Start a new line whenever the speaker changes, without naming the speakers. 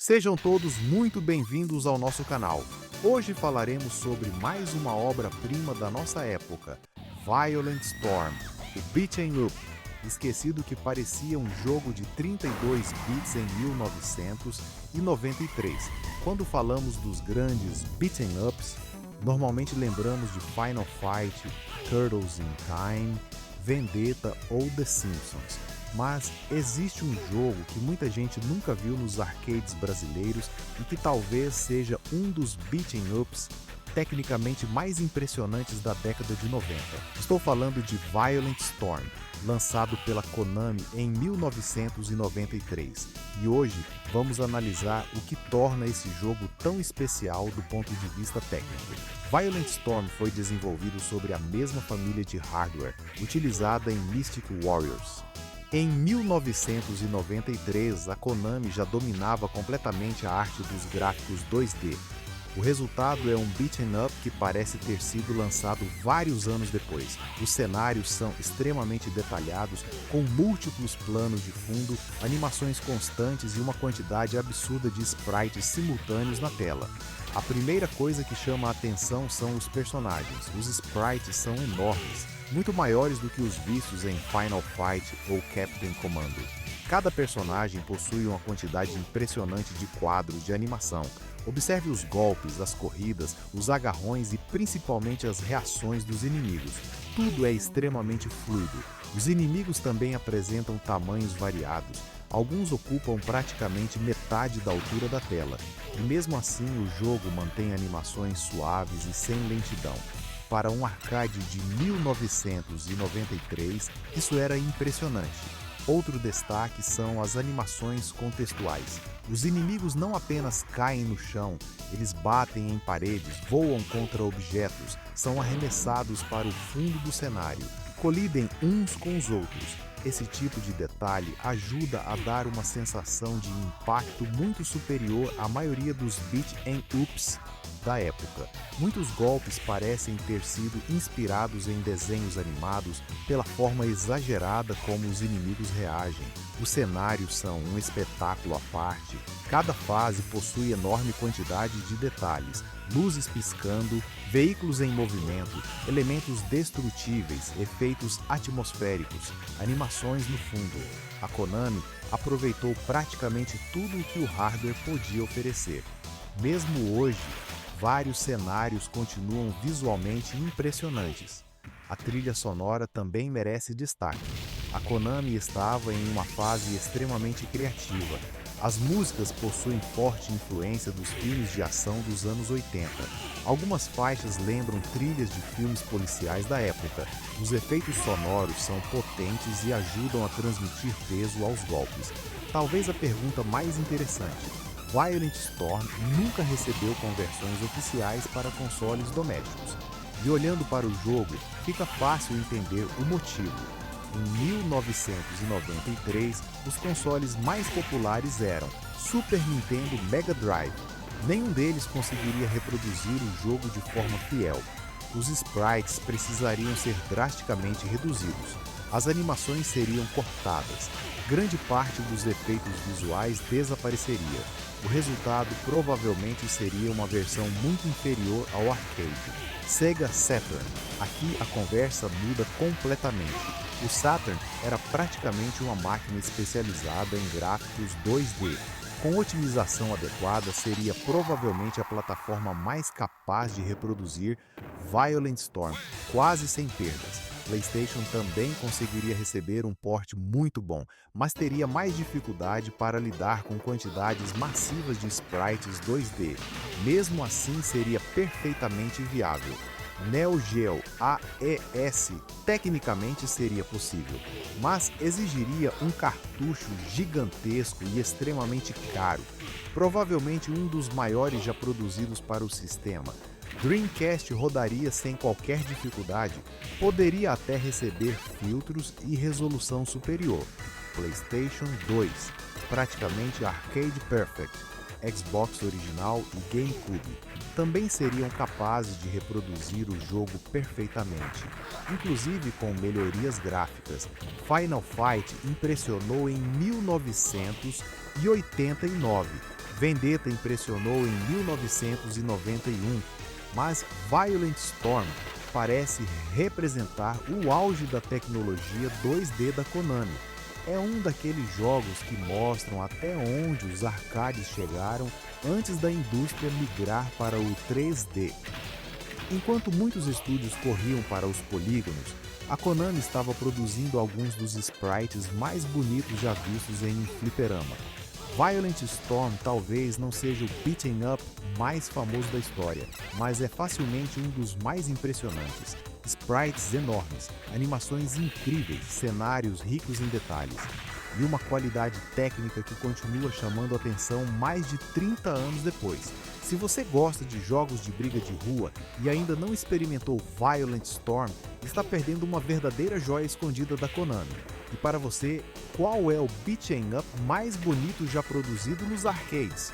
Sejam todos muito bem-vindos ao nosso canal. Hoje falaremos sobre mais uma obra-prima da nossa época, Violent Storm, o Beat 'em Up, esquecido que parecia um jogo de 32 bits em 1993. Quando falamos dos grandes Beat 'em Ups, normalmente lembramos de Final Fight, Turtles in Time, Vendetta ou The Simpsons. Mas existe um jogo que muita gente nunca viu nos arcades brasileiros e que talvez seja um dos beat'em ups tecnicamente mais impressionantes da década de 90. Estou falando de Violent Storm, lançado pela Konami em 1993. E hoje vamos analisar o que torna esse jogo tão especial do ponto de vista técnico. Violent Storm foi desenvolvido sobre a mesma família de hardware utilizada em Mystic Warriors. Em 1993, a Konami já dominava completamente a arte dos gráficos 2D. O resultado é um beat'em up que parece ter sido lançado vários anos depois. Os cenários são extremamente detalhados, com múltiplos planos de fundo, animações constantes e uma quantidade absurda de sprites simultâneos na tela. A primeira coisa que chama a atenção são os personagens. Os sprites são enormes, muito maiores do que os vistos em Final Fight ou Captain Commando. Cada personagem possui uma quantidade impressionante de quadros de animação. Observe os golpes, as corridas, os agarrões e principalmente as reações dos inimigos. Tudo é extremamente fluido. Os inimigos também apresentam tamanhos variados. Alguns ocupam praticamente metade da altura da tela. E mesmo assim o jogo mantém animações suaves e sem lentidão. Para um arcade de 1993, isso era impressionante. Outro destaque são as animações contextuais. Os inimigos não apenas caem no chão, eles batem em paredes, voam contra objetos, são arremessados para o fundo do cenário, colidem uns com os outros. Esse tipo de detalhe ajuda a dar uma sensação de impacto muito superior à maioria dos beat'em ups da época. Muitos golpes parecem ter sido inspirados em desenhos animados pela forma exagerada como os inimigos reagem. Os cenários são um espetáculo à parte. Cada fase possui enorme quantidade de detalhes, luzes piscando, veículos em movimento, elementos destrutíveis, efeitos atmosféricos, animações no fundo. A Konami aproveitou praticamente tudo o que o hardware podia oferecer. Mesmo hoje, vários cenários continuam visualmente impressionantes. A trilha sonora também merece destaque. A Konami estava em uma fase extremamente criativa. As músicas possuem forte influência dos filmes de ação dos anos 80. Algumas faixas lembram trilhas de filmes policiais da época. Os efeitos sonoros são potentes e ajudam a transmitir peso aos golpes. Talvez a pergunta mais interessante: Violent Storm nunca recebeu conversões oficiais para consoles domésticos. E olhando para o jogo, fica fácil entender o motivo. Em 1993, os consoles mais populares eram Super Nintendo e Mega Drive. Nenhum deles conseguiria reproduzir o jogo de forma fiel. Os sprites precisariam ser drasticamente reduzidos. As animações seriam cortadas. Grande parte dos efeitos visuais desapareceria. O resultado provavelmente seria uma versão muito inferior ao arcade. Sega Saturn. Aqui a conversa muda completamente. O Saturn era praticamente uma máquina especializada em gráficos 2D. Com otimização adequada, seria provavelmente a plataforma mais capaz de reproduzir Violent Storm, quase sem perdas. PlayStation também conseguiria receber um port muito bom, mas teria mais dificuldade para lidar com quantidades massivas de sprites 2D. Mesmo assim, seria perfeitamente viável. Neo Geo AES tecnicamente seria possível, mas exigiria um cartucho gigantesco e extremamente caro, provavelmente um dos maiores já produzidos para o sistema. Dreamcast rodaria sem qualquer dificuldade, poderia até receber filtros e resolução superior. PlayStation 2, praticamente Arcade Perfect, Xbox original e GameCube, também seriam capazes de reproduzir o jogo perfeitamente, inclusive com melhorias gráficas. Final Fight impressionou em 1989. Vendetta impressionou em 1991, mas Violent Storm parece representar o auge da tecnologia 2D da Konami. É um daqueles jogos que mostram até onde os arcades chegaram antes da indústria migrar para o 3D. Enquanto muitos estúdios corriam para os polígonos, a Konami estava produzindo alguns dos sprites mais bonitos já vistos em um fliperama. Violent Storm talvez não seja o beat'em up mais famoso da história, mas é facilmente um dos mais impressionantes. Sprites enormes, animações incríveis, cenários ricos em detalhes e uma qualidade técnica que continua chamando a atenção mais de 30 anos depois. Se você gosta de jogos de briga de rua e ainda não experimentou Violent Storm, está perdendo uma verdadeira joia escondida da Konami. E para você, qual é o beat'em up mais bonito já produzido nos arcades?